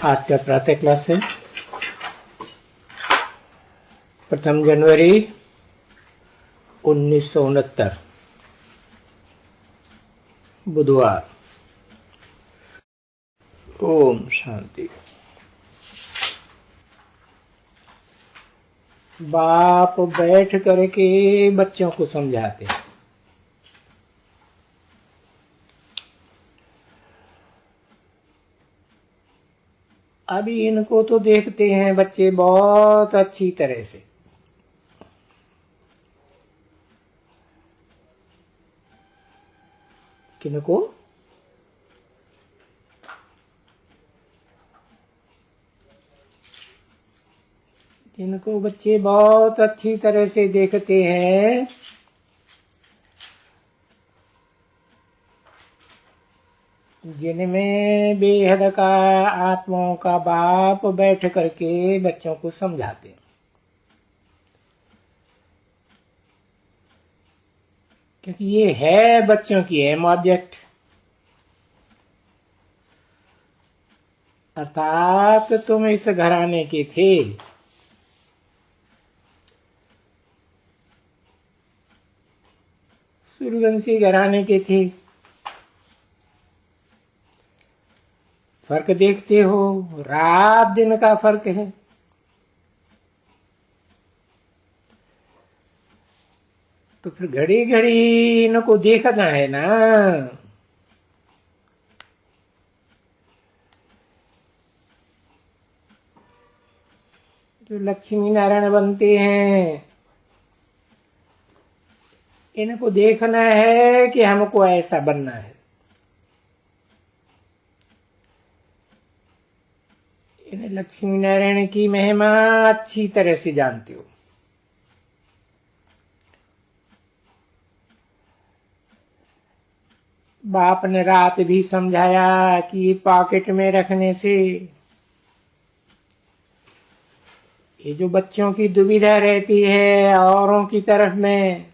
आज का प्रातः क्लास है 1 जनवरी 1969 बुधवार। ओम शांति। बाप बैठ करके बच्चों को समझाते हैं। अभी इनको तो देखते हैं बच्चे बहुत अच्छी तरह से। किनको? जिनको बच्चे बहुत अच्छी तरह से देखते हैं, जिनमें बेहद का आत्माओं का बाप बैठ करके बच्चों को समझाते हैं। क्योंकि ये है बच्चों की एम ऑब्जेक्ट, अर्थात तुम इस घराने के थे। सूर्यवंशी घराने के थे। फर्क देखते हो, रात दिन का फर्क है। तो फिर घड़ी घड़ी इनको देखना है ना। जो लक्ष्मी नारायण बनते हैं, इनको देखना है कि हमको ऐसा बनना है। इन्हें लक्ष्मी नारायण की महिमा अच्छी तरह से जानते हो। बाप ने रात भी समझाया कि पॉकेट में रखने से ये जो बच्चों की दुविधा रहती है औरों की तरफ में,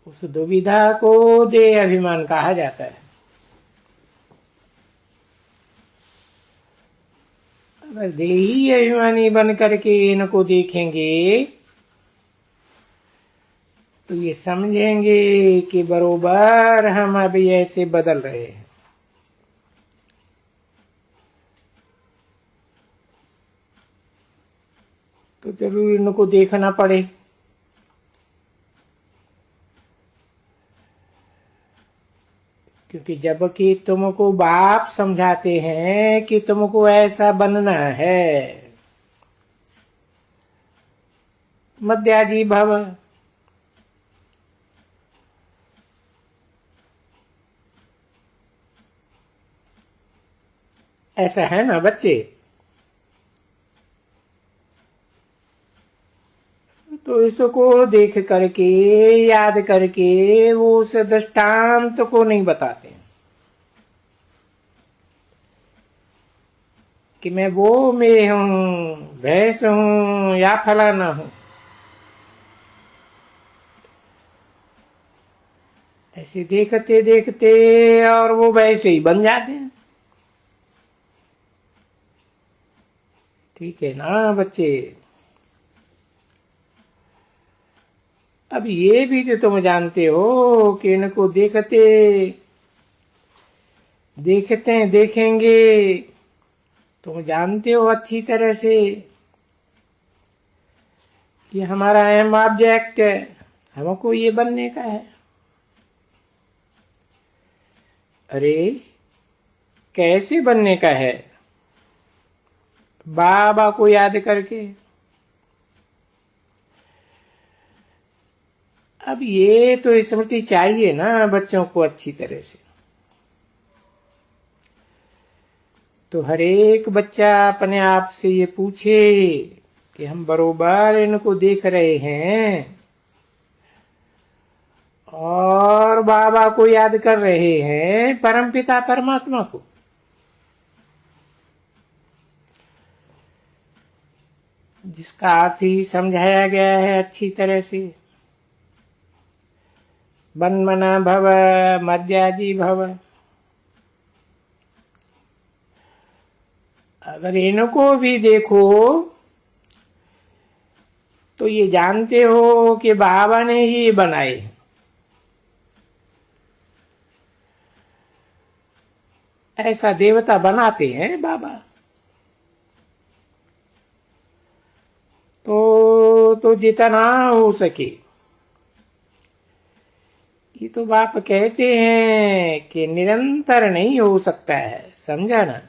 उस दुविधा को देह अभिमान कहा जाता है। अगर देही अभिमानी बन करके इनको देखेंगे तो ये समझेंगे कि बरोबर हम अभी ऐसे बदल रहे हैं। तो जरूर इनको देखना पड़े। क्योंकि जबकि तुमको बाप समझाते हैं कि तुमको ऐसा बनना है, मध्याजी भव, ऐसा है ना बच्चे? तो इसको देख करके, याद करके वो उस दृष्टांत को नहीं बताते कि मैं वो में हूं, भैंस हूं या फलाना हूं। ऐसे देखते देखते और वो वैसे ही बन जाते हैं। ठीक है ना बच्चे? अब ये भी तो तुम जानते हो कि इनको देखेंगे, तुम जानते हो अच्छी तरह से कि हमारा एम ऑब्जेक्ट हमको ये बनने का है। अरे कैसे बनने का है? बाबा को याद करके। अब ये तो स्मृति चाहिए ना बच्चों को अच्छी तरह से। तो हर एक बच्चा अपने आप से ये पूछे कि हम बरोबर इनको देख रहे हैं और बाबा को याद कर रहे हैं, परमपिता परमात्मा को। जिसका अर्थ ही समझाया गया है अच्छी तरह से। बन्मना भव, मध्याजी भव। अगर इनको भी देखो तो ये जानते हो कि बाबा ने ही बनाए। ऐसा देवता बनाते हैं बाबा। तो जितना हो सके, ये तो बाप कहते हैं कि निरंतर नहीं हो सकता है, समझा ना।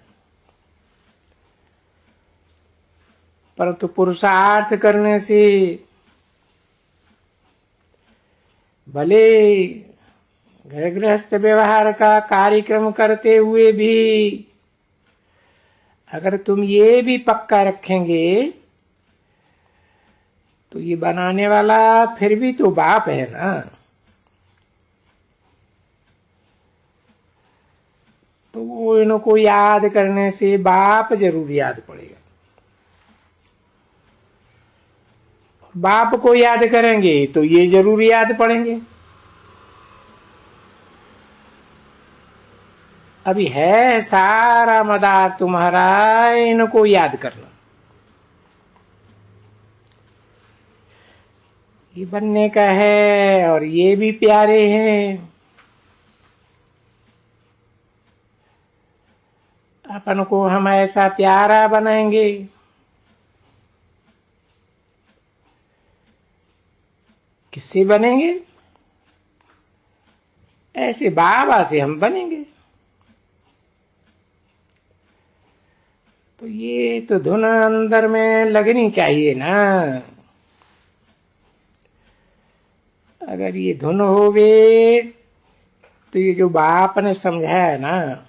परंतु पुरुषार्थ करने से भले घर गृहस्थ व्यवहार का कार्यक्रम करते हुए भी अगर तुम ये भी पक्का रखेंगे तो ये बनाने वाला फिर भी तो बाप है ना। तो वो इनको याद करने से बाप जरूर याद पड़ेगा। बाप को याद करेंगे तो ये जरूर याद पड़ेंगे। अभी है सारा मदार तुम्हारा इनको याद करना। ये बनने का है और ये भी प्यारे हैं। अपन को हम ऐसा प्यारा बनाएंगे। किससे बनेंगे? ऐसे बाबा से हम बनेंगे। तो ये तो धुन अंदर में लगनी चाहिए ना। अगर ये धुन होवे तो ये जो बाप ने समझाया ना,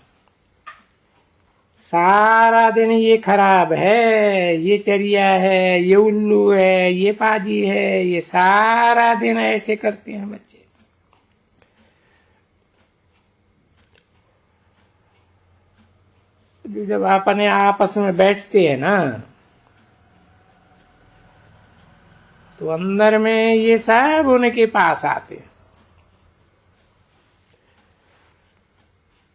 सारा दिन ये खराब है, ये चरिया है, ये उल्लू है, ये पाजी है, ये सारा दिन ऐसे करते हैं बच्चे। जब अपने आपस में बैठते हैं ना तो अंदर में ये सब उनके पास आते हैं।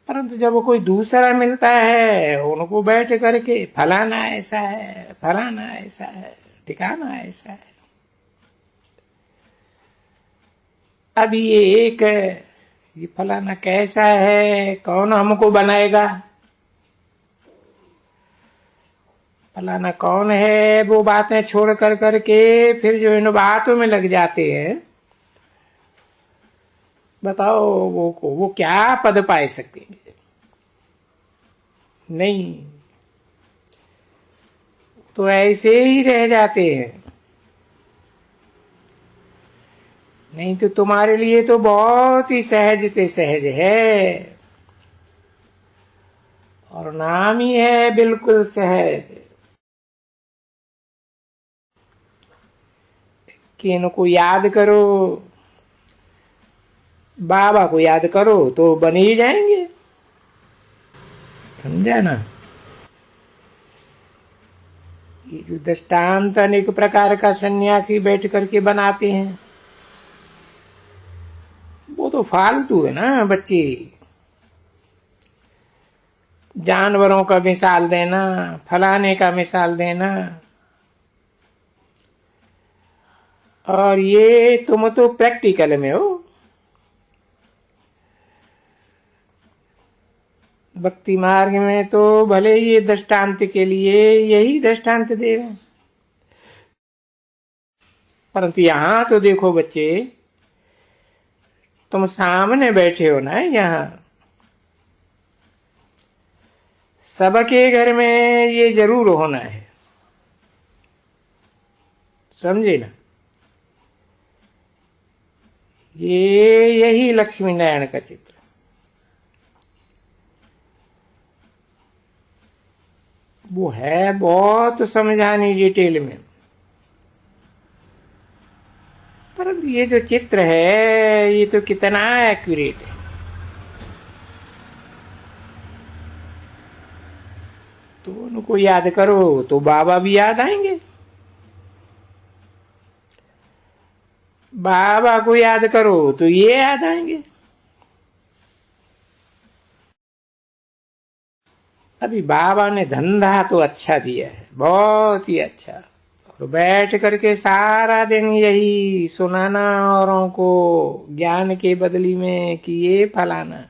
परंतु जब कोई दूसरा मिलता है उनको बैठ करके फलाना ऐसा है, फलाना ऐसा है, ठिकाना ऐसा है। अब ये एक ये फलाना कैसा है, कौन हमको बनाएगा, फलाना कौन है, वो बातें छोड़ कर करके फिर जो इन बातों में लग जाते हैं। बताओ वो क्या पद पाए सकते हैं? नहीं, तो ऐसे ही रह जाते हैं। नहीं तो तुम्हारे लिए तो बहुत ही सहज ते सहज है और नाम ही है बिल्कुल सहज। कि इनको याद करो, बाबा को याद करो तो बन ही जाएंगे, समझा ना। ये जो दृष्टांत अनेक प्रकार का सन्यासी बैठ करके बनाते हैं वो तो फालतू है ना बच्चे। जानवरों का मिसाल देना, फलाने का मिसाल देना, और ये तुम तो प्रैक्टिकल में हो। भक्ति मार्ग में तो भले ये दृष्टांत के लिए यही दृष्टांत दे, परंतु यहां तो देखो बच्चे, तुम सामने बैठे हो ना, यहां सबके घर में ये जरूर होना है, समझे ना। ये यही लक्ष्मी नारायण का चित्र। वो है बहुत समझानी डिटेल में, परंतु ये जो चित्र है ये तो कितना एक्यूरेट है। तो उनको याद करो तो बाबा भी याद आएंगे, बाबा को याद करो तो ये याद आएंगे। अभी बाबा ने धंधा तो अच्छा दिया है, बहुत ही अच्छा, और बैठ करके सारा दिन यही सुनाना औरों को ज्ञान के बदली में कि ये फलाना,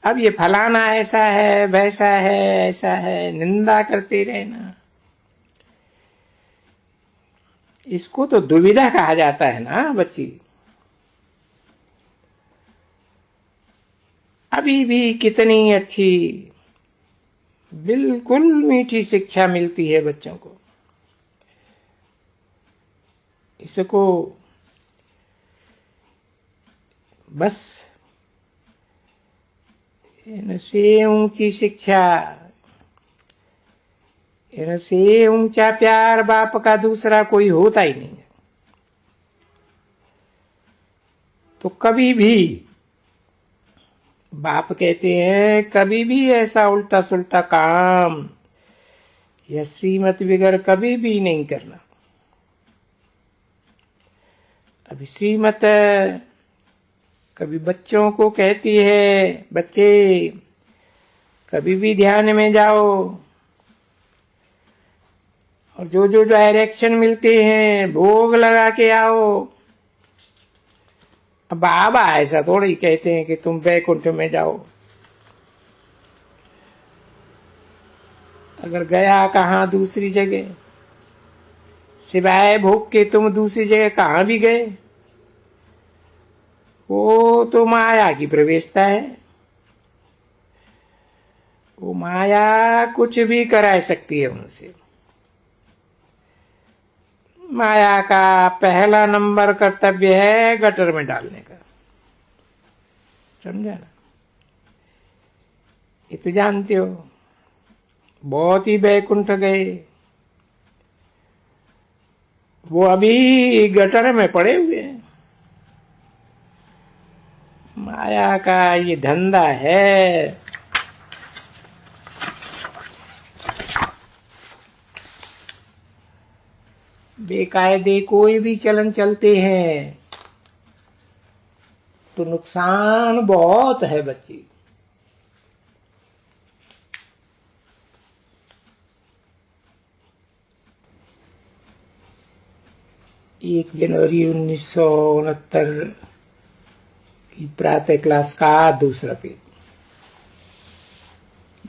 अब ये फलाना ऐसा है, वैसा है, ऐसा है, निंदा करते रहना, इसको तो दुविधा कहा जाता है ना बच्ची। अभी भी कितनी अच्छी बिल्कुल मीठी शिक्षा मिलती है बच्चों को, इसको बस इनसे ऊंची शिक्षा, इनसे ऊंचा प्यार बाप का दूसरा कोई होता ही नहीं है। तो कभी भी बाप कहते हैं कभी भी ऐसा उल्टा सुल्टा काम या श्रीमत वगैरह कभी भी नहीं करना। अभी श्रीमत कभी बच्चों को कहती है, बच्चे कभी भी ध्यान में जाओ और जो जो डायरेक्शन मिलते हैं भोग लगा के आओ। अब बाबा ऐसा थोड़ी कहते हैं कि तुम बैकुंठ में जाओ, अगर गया कहाँ दूसरी जगह, सिवाय भोग के तुम दूसरी जगह कहाँ भी गए, वो तो माया की प्रवेशता है, वो माया कुछ भी करा सकती है उनसे। माया का पहला नंबर कर्तव्य है गटर में डालने का, समझा ना? ये तो जानते हो, बहुत ही बैकुंठ गए, वो अभी गटर में पड़े हुए हैं। माया का ये धंधा है। बेकायदे कोई भी चलन चलते हैं तो नुकसान बहुत है बच्ची। 1 जनवरी 1969 की प्रातः क्लास का दूसरा पेज।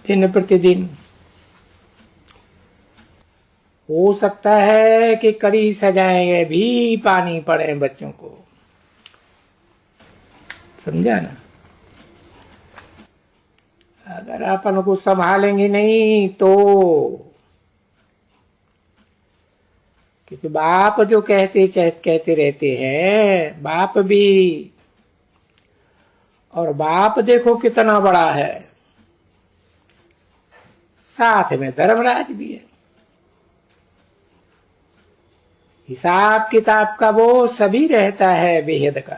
दिन प्रतिदिन हो सकता है कि कड़ी सजाएं भी पानी पड़े बच्चों को, समझा ना? अगर अपन को संभालेंगे नहीं तो, क्योंकि बाप जो कहते रहते हैं, बाप भी, और बाप देखो कितना बड़ा है, साथ में धर्मराज भी है। हिसाब किताब का वो सभी रहता है बेहद का।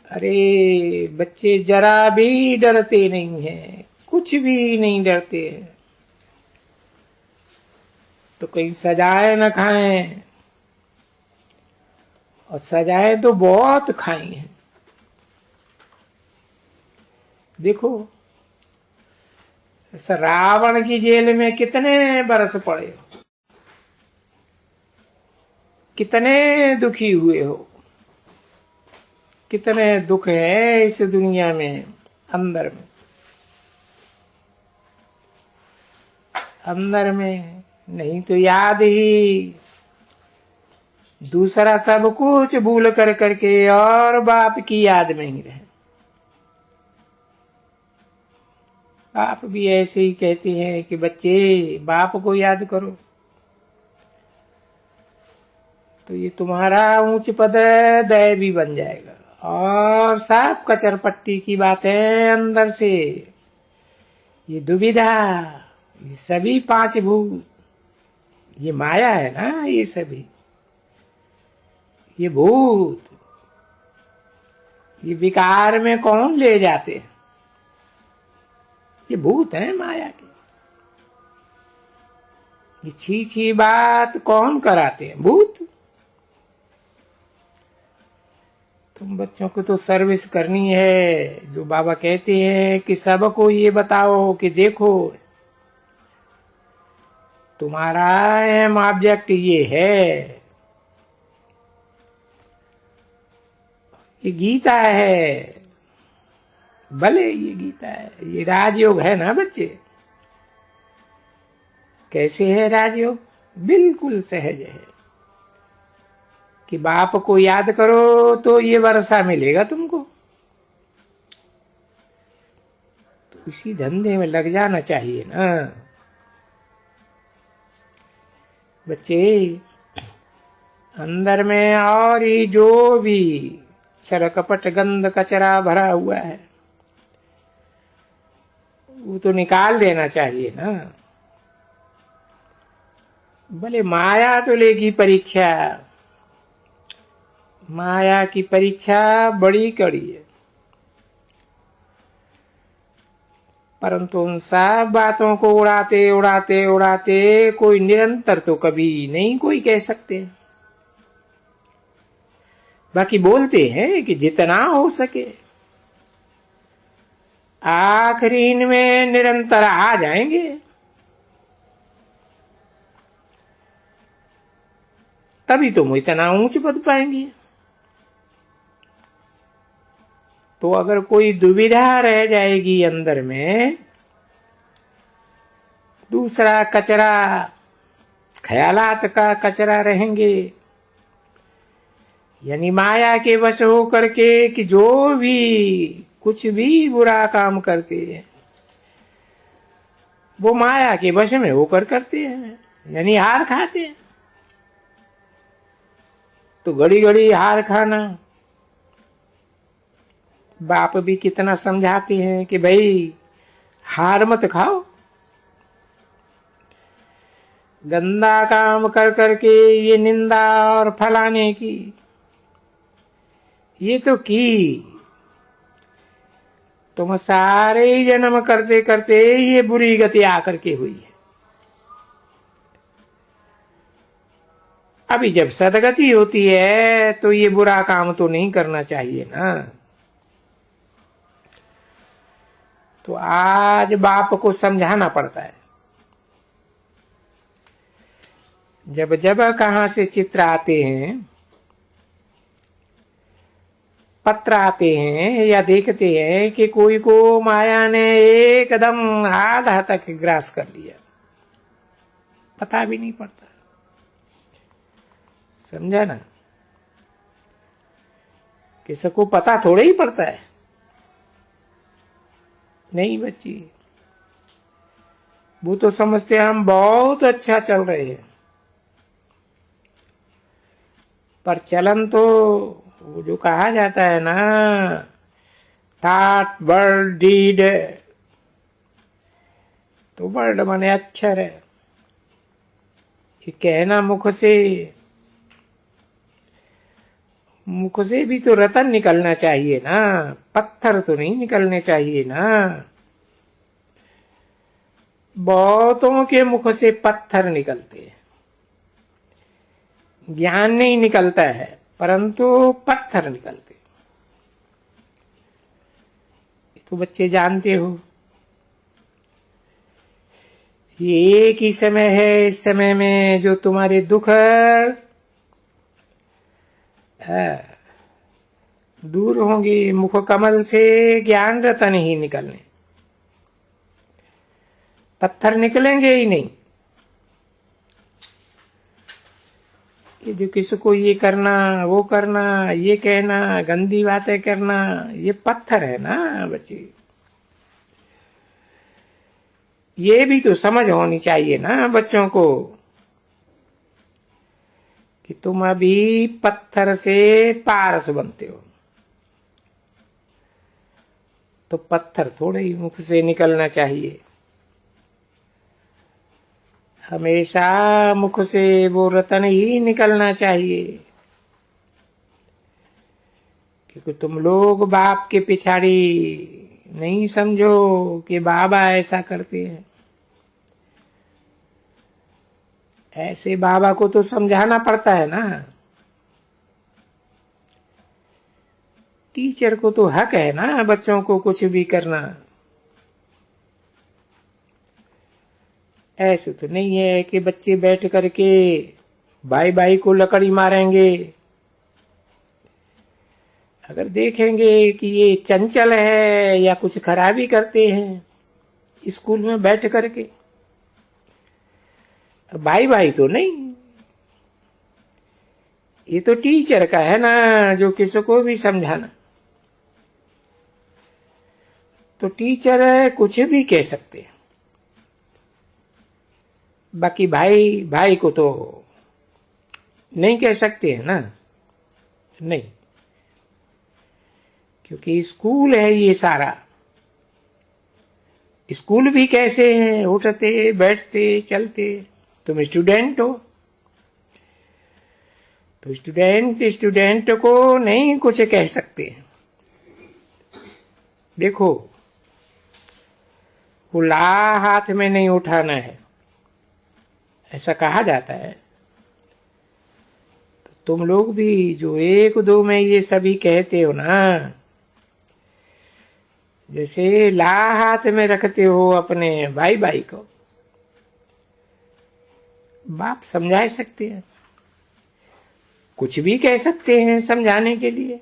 अरे बच्चे जरा भी डरते नहीं हैं, कुछ भी नहीं डरते हैं, तो कहीं सजाए न खाएं, और सजाए तो बहुत खाई हैं। देखो रावण की जेल में कितने बरस पड़े हो, कितने दुखी हुए हो, कितने दुख है इस दुनिया में, अंदर में नहीं तो याद ही, दूसरा सब कुछ भूल कर करके और बाप की याद में ही रहे। बाप भी ऐसे ही कहते हैं कि बच्चे बाप को याद करो, तो ये तुम्हारा ऊंच पद दय भी बन जाएगा। और साफ कचरपट्टी की बातें अंदर से, ये दुविधा, ये सभी 5 भूत, ये माया है ना, ये सभी, ये भूत, ये विकार में कौन ले जाते हैं? ये भूत है माया के। ये छी बात कौन कराते हैं? भूत। तुम बच्चों को तो सर्विस करनी है। जो बाबा कहते हैं कि सबको ये बताओ कि देखो तुम्हारा एम ऑब्जेक्ट ये है, ये गीता है। भले ये गीता है, ये राजयोग है ना बच्चे। कैसे है राजयोग? बिल्कुल सहज है कि बाप को याद करो तो ये वर्षा मिलेगा तुमको। तो इसी धंधे में लग जाना चाहिए ना बच्चे। अंदर में और ही जो भी छल कपट गंध कचरा भरा हुआ है वो तो निकाल देना चाहिए ना। भले माया तो लेगी परीक्षा, माया की परीक्षा बड़ी कड़ी है, परंतु उन सब बातों को उड़ाते उड़ाते उड़ाते कोई निरंतर तो कभी नहीं कोई कह सकते। बाकी बोलते हैं कि जितना हो सके आखिरी में निरंतर आ जाएंगे। तभी तुम इतना ऊंच पद पाएंगे। तो अगर कोई दुविधा रह जाएगी अंदर में, दूसरा कचरा ख्यालात का कचरा रहेंगे, यानी माया के वश हो करके कि जो भी कुछ भी बुरा काम करते हैं वो माया के वश में होकर करते हैं, यानी हार खाते हैं। तो घड़ी घड़ी हार खाना, बाप भी कितना समझाते हैं कि भाई हार मत खाओ। गंदा काम कर करके ये निंदा और फलाने की ये तो की, तुम सारे ही जन्म करते करते ये बुरी गति आकर के हुई है। अभी जब सदगति होती है तो ये बुरा काम तो नहीं करना चाहिए ना। तो आज बाप को समझाना पड़ता है। जब जब कहां से चित्र आते हैं, पत्र आते हैं या देखते हैं कि कोई को माया ने एकदम आधा तक ग्रास कर लिया, पता भी नहीं पड़ता। समझा ना? किसी को पता थोड़ा ही पड़ता है। नहीं बच्ची, वो तो समझते हैं हम बहुत अच्छा चल रहे हैं, पर चलन तो वो जो कहा जाता है ना, थॉट वर्ड डीड, तो वर्ड माने अक्षर है। ये कहना मुख से भी तो रतन निकलना चाहिए ना, पत्थर तो नहीं निकलने चाहिए ना। बहुतों के मुख से पत्थर निकलते हैं, ज्ञान नहीं निकलता है, परंतु पत्थर निकलते। तो बच्चे जानते हो ये एक ही समय है, इस समय में जो तुम्हारे दुख दूर होंगे, मुख कमल से ज्ञान रतन ही निकलने, पत्थर निकलेंगे ही नहीं। ये जो किसी को ये करना वो करना, ये कहना, गंदी बातें करना, ये पत्थर है ना बच्चे। ये भी तो समझ होनी चाहिए ना बच्चों को कि तुम अभी पत्थर से पारस बनते हो। तो पत्थर थोड़े ही मुख से निकलना चाहिए, हमेशा मुख से वो रतन ही निकलना चाहिए। क्योंकि तुम लोग बाप के पिछाड़ी नहीं समझो कि बाबा ऐसा करते हैं। ऐसे बाबा को तो समझाना पड़ता है ना। टीचर को तो हक है ना बच्चों को कुछ भी करना। ऐसे तो नहीं है कि बच्चे बैठ करके भाई भाई को लकड़ी मारेंगे। अगर देखेंगे कि ये चंचल है या कुछ खराबी करते हैं स्कूल में बैठ करके, भाई भाई तो नहीं। ये तो टीचर का है ना जो किसी को भी समझाना। तो टीचर कुछ भी कह सकते हैं, बाकी भाई भाई को तो नहीं कह सकते हैं ना। नहीं, क्योंकि स्कूल है ये सारा। स्कूल भी कैसे हैं, उठते बैठते चलते। तुम स्टूडेंट हो तो स्टूडेंट को नहीं कुछ कह सकते। देखो, वो ला हाथ में नहीं उठाना है ऐसा कहा जाता है। तो तुम लोग भी जो एक दो में ये सभी कहते हो ना, जैसे ला हाथ में रखते हो अपने भाई भाई को, बाप समझा सकते हैं, कुछ भी कह सकते हैं समझाने के लिए।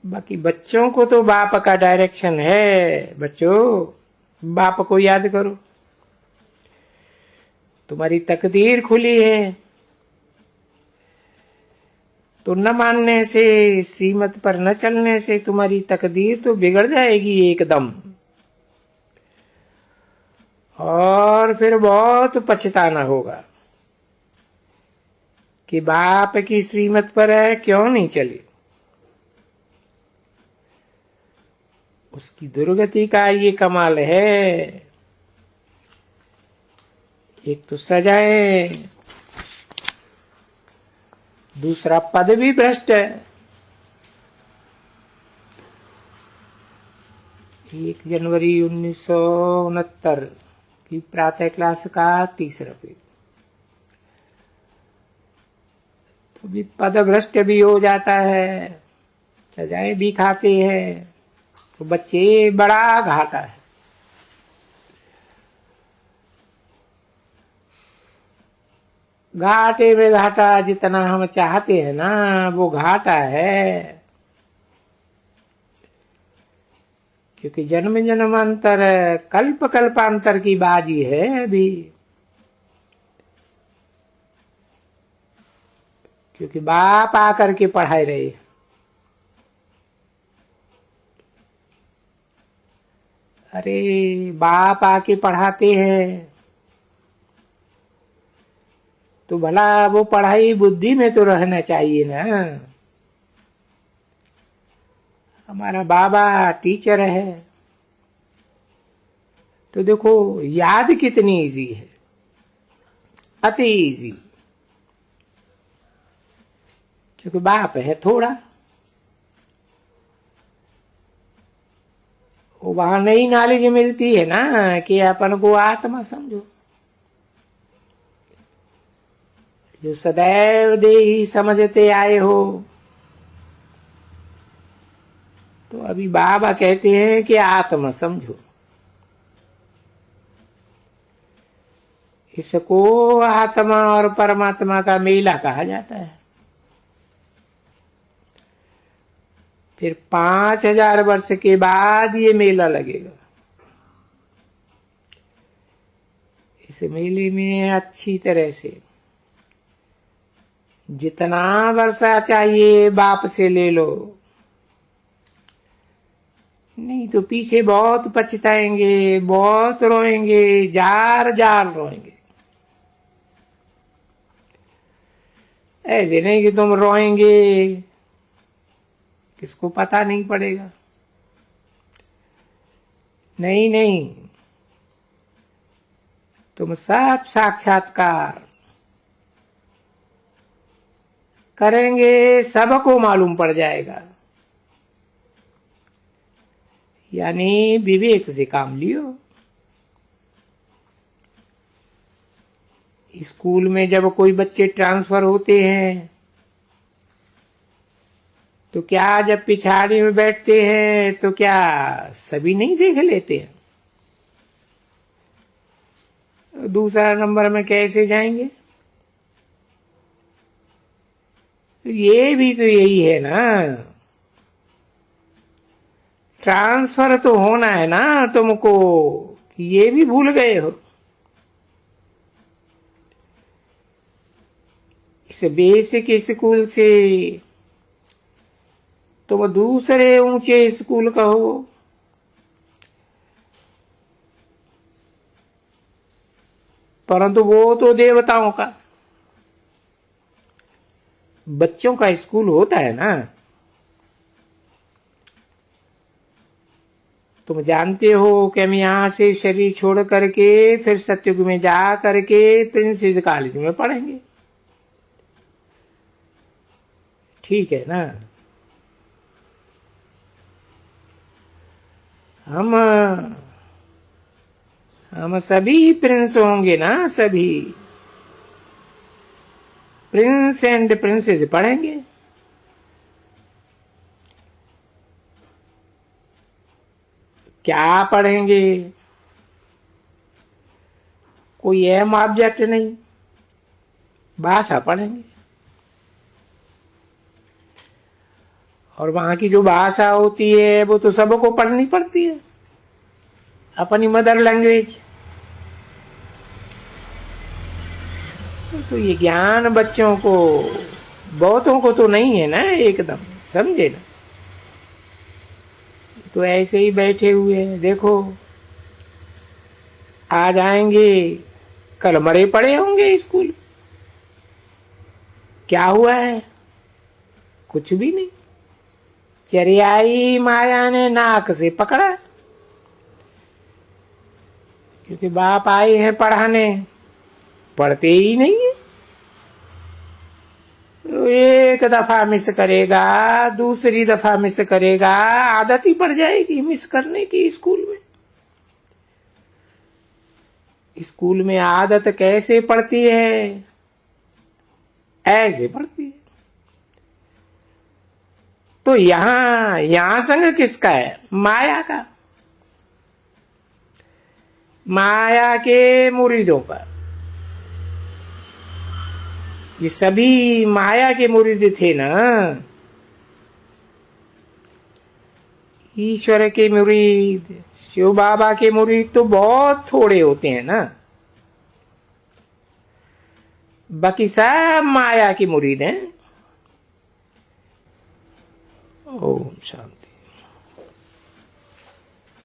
बाकी बच्चों को तो बाप का डायरेक्शन है, बच्चों बाप को याद करो, तुम्हारी तकदीर खुली है। तो न मानने से, श्रीमत पर न चलने से तुम्हारी तकदीर तो बिगड़ जाएगी एकदम, और फिर बहुत पछताना होगा कि बाप की श्रीमत पर क्यों नहीं चले। उसकी दुर्गति का ये कमाल है। एक तो सजाए, दूसरा पद भी भ्रष्ट है। 1 जनवरी 1969 की प्रातः क्लास का 3रा पेज। तो भी पद भ्रष्ट भी हो जाता है, सजाएं भी खाते हैं, तो बच्चे बड़ा घाटा है। घाटे में घाटा जितना हम चाहते हैं ना, वो घाटा है। क्योंकि जन्म जन्मांतर कल्प कल्पांतर की बाजी है अभी। क्योंकि बाप आकर के पढ़ाए रहे। अरे बाप आके पढ़ाते हैं तो भला वो पढ़ाई बुद्धि में तो रहना चाहिए ना। हमारा बाबा टीचर है तो देखो याद कितनी इजी है, अति इजी। क्योंकि बाप है थोड़ा, वो वहां नई नॉलेज मिलती है ना कि अपन को आत्मा समझो। जो सदैव देही समझते आए हो, तो अभी बाबा कहते हैं कि आत्मा समझो। इसको आत्मा और परमात्मा का मेला कहा जाता है। फिर 5000 वर्ष के बाद ये मेला लगेगा। इस मेले में अच्छी तरह से जितना वर्षा चाहिए बाप से ले लो, नहीं तो पीछे बहुत पछताएंगे, बहुत रोएंगे, जार जार रोएंगे। ऐसे नहीं कि तुम रोएंगे, किसको पता नहीं पड़ेगा। नहीं नहीं, तुम सब साक्षात्कार करेंगे, सबको मालूम पड़ जाएगा। यानी विवेक से काम लियो। स्कूल में जब कोई बच्चे ट्रांसफर होते हैं तो क्या जब पिछाड़ी में बैठते हैं तो क्या सभी नहीं देख लेते हैं? दूसरा नंबर में कैसे जाएंगे? ये भी तो यही है ना, ट्रांसफर तो होना है ना तुमको, ये भी भूल गए हो। इस बेसिक स्कूल से तुम दूसरे ऊंचे स्कूल कहो, परंतु वो तो देवताओं का, बच्चों का स्कूल होता है ना। तुम जानते हो कि हम यहां से शरीर छोड़ करके फिर सत्युग में जा करके प्रिंसेस कॉलेज में पढ़ेंगे, ठीक है ना। हम सभी प्रिंस होंगे ना, सभी प्रिंस एंड प्रिंसेस पढ़ेंगे। क्या पढ़ेंगे? कोई एम ऑब्जेक्ट नहीं, भाषा पढ़ेंगे। और वहां की जो भाषा होती है वो तो सबको पढ़नी पड़ती है, अपनी मदर लैंग्वेज। तो ये ज्ञान बच्चों को, बहुतों को तो नहीं है ना एकदम, समझे ना। तो ऐसे ही बैठे हुए हैं, देखो आ जाएंगे, कल मरे पड़े होंगे स्कूल। क्या हुआ है? कुछ भी नहीं, चरियाई माया ने नाक से पकड़ा, क्योंकि बाप आए हैं पढ़ाने, पढ़ते ही नहीं है। तो एक दफा मिस करेगा, दूसरी दफा मिस करेगा, आदत ही पड़ जाएगी मिस करने की। स्कूल में आदत कैसे पड़ती है? ऐसे पड़ती है। तो यहां संग किसका है? माया का, माया के मुरीदों का। ये सभी माया के मुरीद थे ना। ईश्वर के मुरीद, शिव बाबा के मुरीद तो बहुत थोड़े होते हैं ना, बाकी सब माया के मुरीद हैं। ओम शांति।